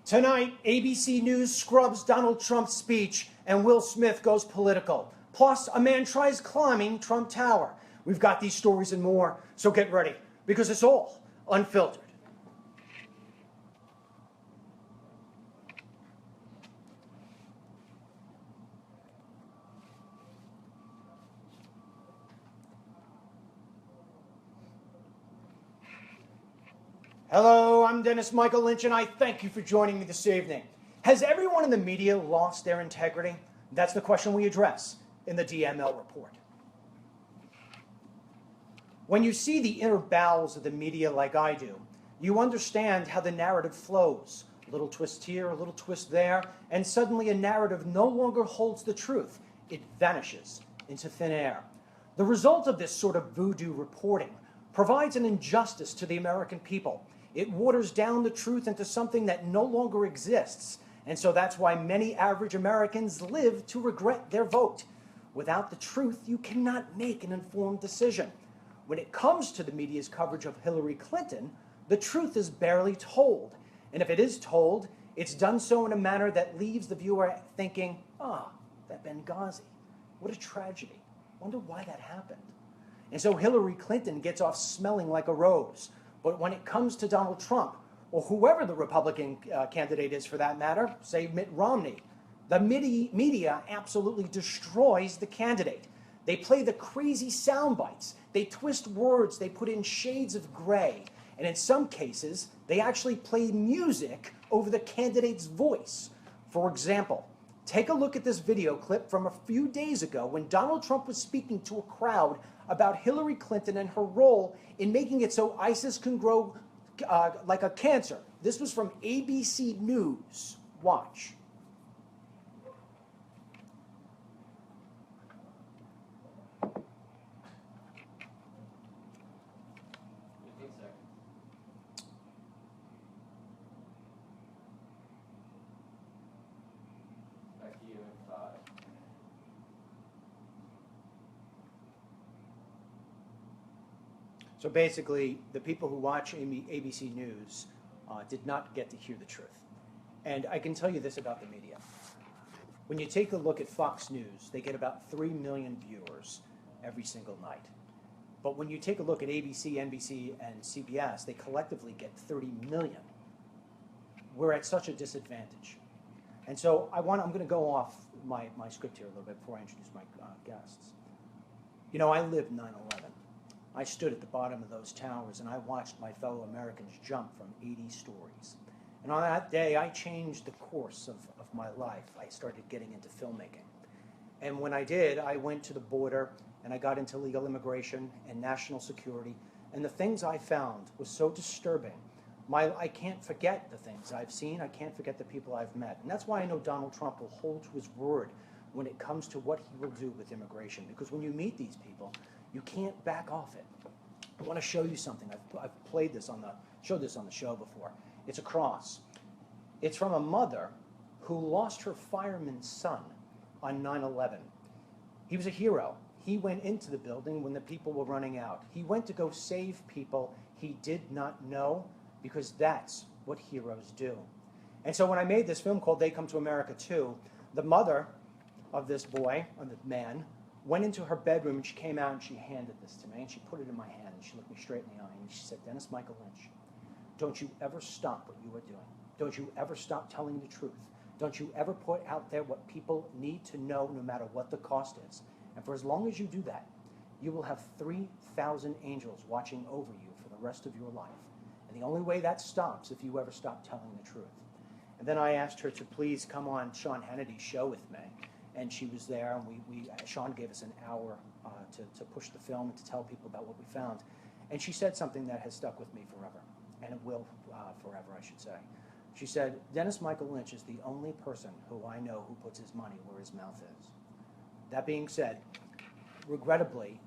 Tonight, ABC News scrubs Donald Trump's speech and Will Smith goes political. Plus, a man tries climbing Trump Tower. We've got these stories and more, so get ready, because it's all unfiltered. Hello, I'm Dennis Michael Lynch, and I thank you for joining me this evening. Has everyone in the media lost their integrity? That's the question we address in the DML report. When you see the inner bowels of the media like I do, you understand how the narrative flows. A little twist here, a little twist there, and suddenly a narrative no longer holds the truth. It vanishes into thin air. The result of this sort of voodoo reporting provides an injustice to the American people. It waters down the truth into something that no longer exists. And so that's why many average Americans live to regret their vote. Without the truth, you cannot make an informed decision. When it comes to the media's coverage of Hillary Clinton, the truth is barely told. And if it is told, it's done so in a manner that leaves the viewer thinking, that Benghazi, what a tragedy. Wonder why that happened. And so Hillary Clinton gets off smelling like a rose. But when it comes to Donald Trump, or whoever the Republican candidate is for that matter, say Mitt Romney, the media absolutely destroys the candidate. They play the crazy sound bites. They twist words. They put in shades of gray. And in some cases, they actually play music over the candidate's voice. For example, take a look at this video clip from a few days ago when Donald Trump was speaking to a crowd about Hillary Clinton and her role in making it so ISIS can grow like a cancer. This was from ABC News. Watch. So basically, the people who watch ABC News did not get to hear the truth. And I can tell you this about the media. When you take a look at Fox News, they get about 3 million viewers every single night. But when you take a look at ABC, NBC, and CBS, they collectively get 30 million. We're at such a disadvantage. And so I'm going to go off my script here a little bit before I introduce my guests. You know, I lived 9/11. I stood at the bottom of those towers and I watched my fellow Americans jump from 80 stories. And on that day, I changed the course of my life. I started getting into filmmaking. And when I did, I went to the border and I got into legal immigration and national security. And the things I found was so disturbing. I can't forget the things I've seen. I can't forget the people I've met. And that's why I know Donald Trump will hold to his word when it comes to what he will do with immigration. Because when you meet these people, you can't back off it. I want to show you something. I've played this showed this on the show before. It's a cross. It's from a mother who lost her fireman's son on 9/11. He was a hero. He went into the building when the people were running out. He went to go save people he did not know, because that's what heroes do. And so when I made this film called They Come to America Too, the mother of this boy, of the man, went into her bedroom and she came out and she handed this to me and she put it in my hand and she looked me straight in the eye and she said, "Dennis Michael Lynch, don't you ever stop what you are doing. Don't you ever stop telling the truth. Don't you ever put out there what people need to know no matter what the cost is. And for as long as you do that, you will have 3,000 angels watching over you for the rest of your life. And the only way that stops if you ever stop telling the truth." And then I asked her to please come on Sean Hannity's show with me. And she was there, and Sean gave us an hour to push the film and to tell people about what we found. And she said something that has stuck with me forever, and it will forever, I should say. She said, "Dennis Michael Lynch is the only person who I know who puts his money where his mouth is." That being said, regrettably,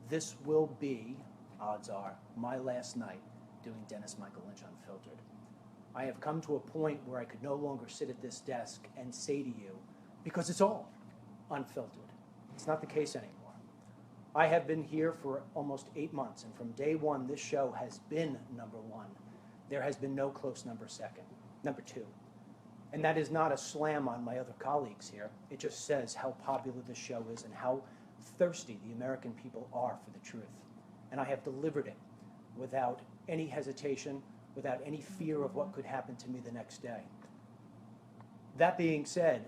this will be, odds are, my last night doing Dennis Michael Lynch Unfiltered. I have come to a point where I could no longer sit at this desk and say to you, because it's all unfiltered. It's not the case anymore. I have been here for almost 8 months, and from day one, this show has been #1. There has been no close number 2. And that is not a slam on my other colleagues here. It just says how popular this show is and how thirsty the American people are for the truth. And I have delivered it without any hesitation, without any fear of what could happen to me the next day. That being said,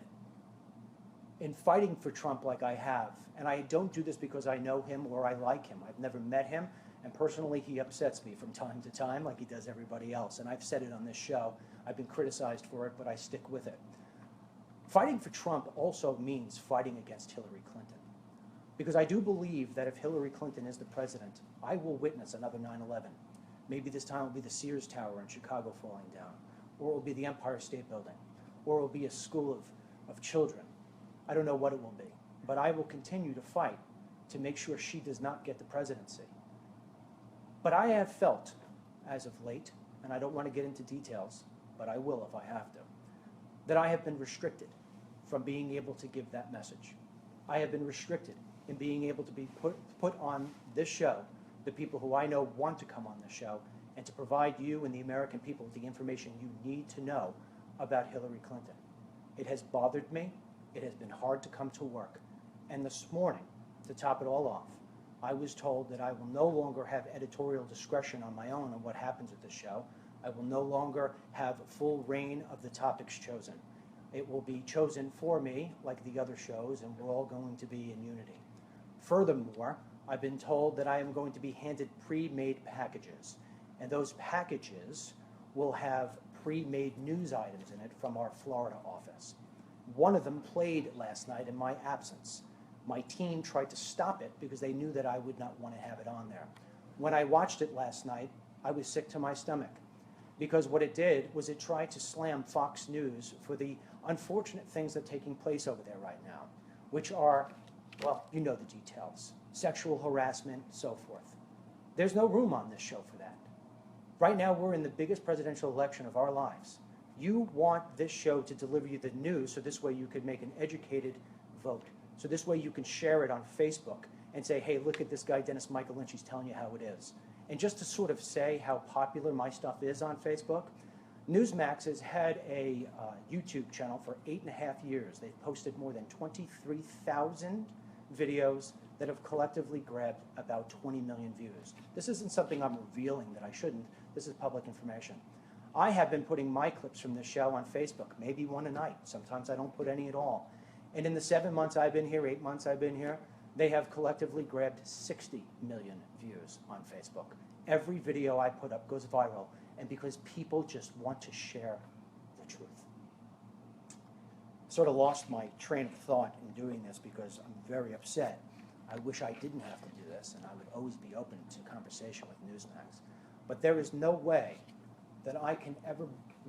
in fighting for Trump like I have, and I don't do this because I know him or I like him. I've never met him, and personally he upsets me from time to time like he does everybody else. And I've said it on this show. I've been criticized for it, but I stick with it. Fighting for Trump also means fighting against Hillary Clinton. Because I do believe that if Hillary Clinton is the president, I will witness another 9/11. Maybe this time it will be the Sears Tower in Chicago falling down, or it will be the Empire State Building, or it will be a school of children. I don't know what it will be, but I will continue to fight to make sure she does not get the presidency. But I have felt, as of late, and I don't want to get into details, but I will if I have to, that I have been restricted from being able to give that message. I have been restricted in being able to be put on this show, the people who I know want to come on this show, and to provide you and the American people with the information you need to know about Hillary Clinton. It has bothered me. It has been hard to come to work. And this morning, to top it all off, I was told that I will no longer have editorial discretion on my own on what happens at the show. I will no longer have full reign of the topics chosen. It will be chosen for me, like the other shows, and we're all going to be in unity. Furthermore, I've been told that I am going to be handed pre-made packages, and those packages will have pre-made news items in it from our Florida office. One of them played last night in my absence. My team tried to stop it because they knew that I would not want to have it on there. When I watched it last night, I was sick to my stomach, because what it did was it tried to slam Fox News for the unfortunate things that are taking place over there right now, which are, well, you know the details, sexual harassment, so forth. There's no room on this show for that. Right now, we're in the biggest presidential election of our lives. You want this show to deliver you the news, so this way you could make an educated vote. So this way you can share it on Facebook and say, hey, look at this guy, Dennis Michael Lynch, he's telling you how it is. And just to sort of say how popular my stuff is on Facebook, NEWSMAX has had a YouTube channel for 8.5 years. They've posted more than 23,000 videos that have collectively grabbed about 20 million views. This isn't something I'm revealing that I shouldn't. This is public information. I have been putting my clips from this show on Facebook, maybe one a night. Sometimes I don't put any at all. And in the 7 months I've been here, 8 months I've been here, they have collectively grabbed 60 million views on Facebook. Every video I put up goes viral, and because people just want to share the truth. Sort of lost my train of thought in doing this because I'm very upset. I wish I didn't have to do this, and I would always be open to conversation with NEWSMAX. But there is no way that I can ever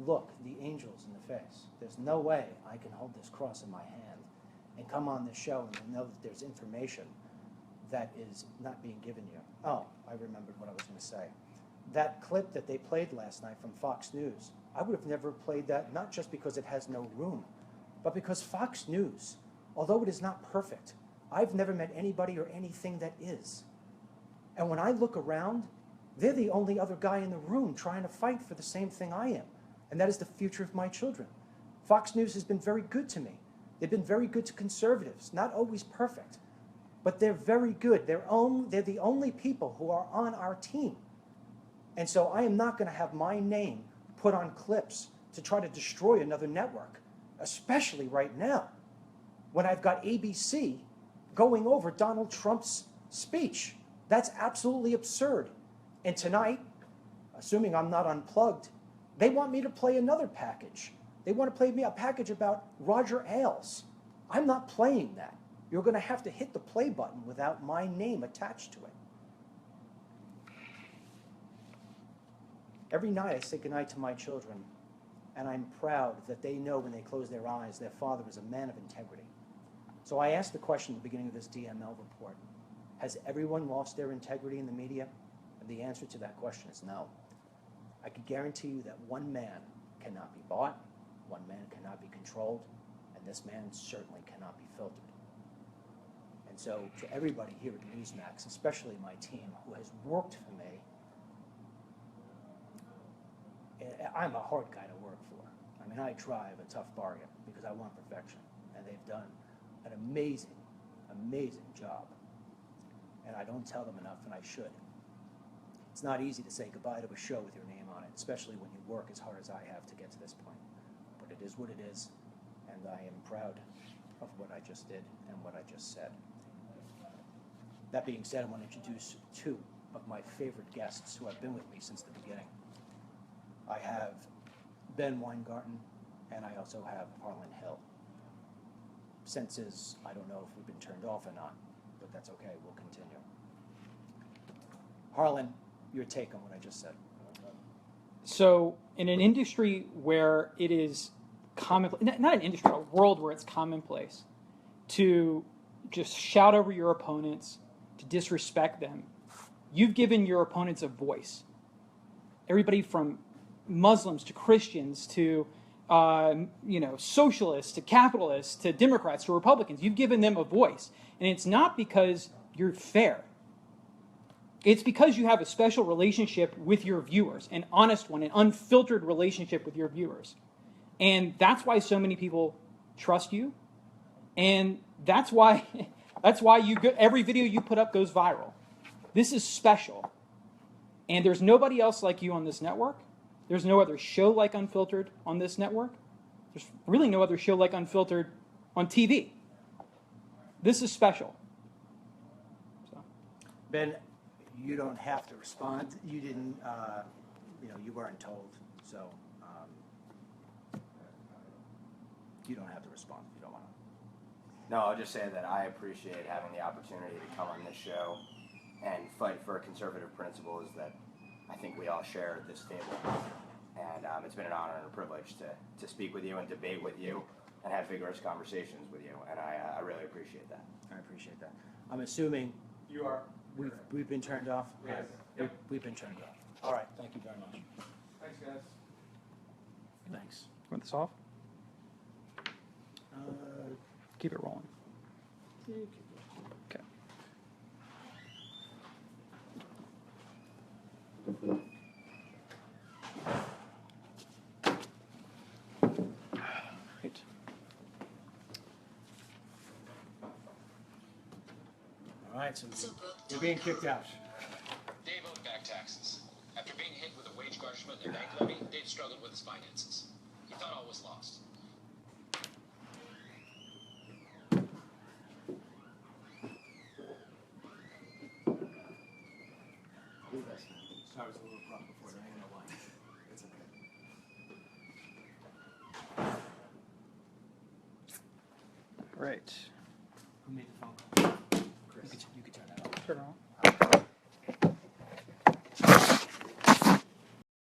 look the angels in the face. There's no way I can hold this cross in my hand and come on this show and know that there's information that is not being given you. Oh, I remembered what I was going to say. That clip that they played last night from Fox News, I would have never played that, not just because it has no room, but because Fox News, although it is not perfect, I've never met anybody or anything that is. And when I look around, they're the only other guy in the room trying to fight for the same thing I am, and that is the future of my children. Fox News has been very good to me. They've been very good to conservatives, not always perfect, but they're very good. They're the only people who are on our team. And so I am not going to have my name put on clips to try to destroy another network, especially right now, when I've got ABC going over Donald Trump's speech. That's absolutely absurd. And tonight, assuming I'm not unplugged, they want me to play another package. They want to play me a package about Roger Ailes. I'm not playing that. You're going to have to hit the play button without my name attached to it. Every night I say goodnight to my children, and I'm proud that they know when they close their eyes their father is a man of integrity. So I asked the question at the beginning of this DML report, has everyone lost their integrity in the media? And the answer to that question is no. I can guarantee you that one man cannot be bought, one man cannot be controlled, and this man certainly cannot be filtered. And so to everybody here at NEWSMAX, especially my team who has worked for me, I'm a hard guy to work for. I mean, I drive a tough bargain because I want perfection, and they've done an amazing, amazing job. And I don't tell them enough, and I should. It's not easy to say goodbye to a show with your name on it, especially when you work as hard as I have to get to this point. But it is what it is, and I am proud of what I just did and what I just said. That being said, I want to introduce two of my favorite guests who have been with me since the beginning. I have Ben Weingarten, and I also have Harlan Hill. Senses, I don't know if we've been turned off or not, but that's okay, we'll continue. Harlan, your take on what I just said. So in an industry where it is commonplace, not an industry, a world where it's commonplace to just shout over your opponents, to disrespect them, you've given your opponents a voice. Everybody from Muslims to Christians to socialists to capitalists to Democrats to Republicans, you've given them a voice. And it's not because you're fair. It's because you have a special relationship with your viewers, an honest one, an unfiltered relationship with your viewers. And that's why so many people trust you. And that's why every video you put up goes viral. This is special. And there's nobody else like you on this network. There's no other show like Unfiltered on this network. There's really no other show like Unfiltered on TV. This is special. So. Ben, you don't have to respond. You didn't, you weren't told. So you don't have to respond if you don't want to. No, I'll just say that I appreciate having the opportunity to come on this show and fight for conservative principles that I think we all share at this table. And it's been an honor and a privilege to speak with you and debate with you and have vigorous conversations with you. And I really appreciate that. I appreciate that. I'm assuming You are. we've been turned off? Yes. Yep. We've been turned off. All right, thank you very much. Thanks, guys. Thanks. Want this off? Keep it rolling. Okay. Right. All right, so we're being kicked out. Dave owed back taxes. After being hit with a wage garnishment and a bank levy, Dave struggled with his finances. He thought all was lost. Sorry, I was a little rough before. I don't know why. It's okay. Right. Who made the phone call? Chris. You could turn that off. Turn it on.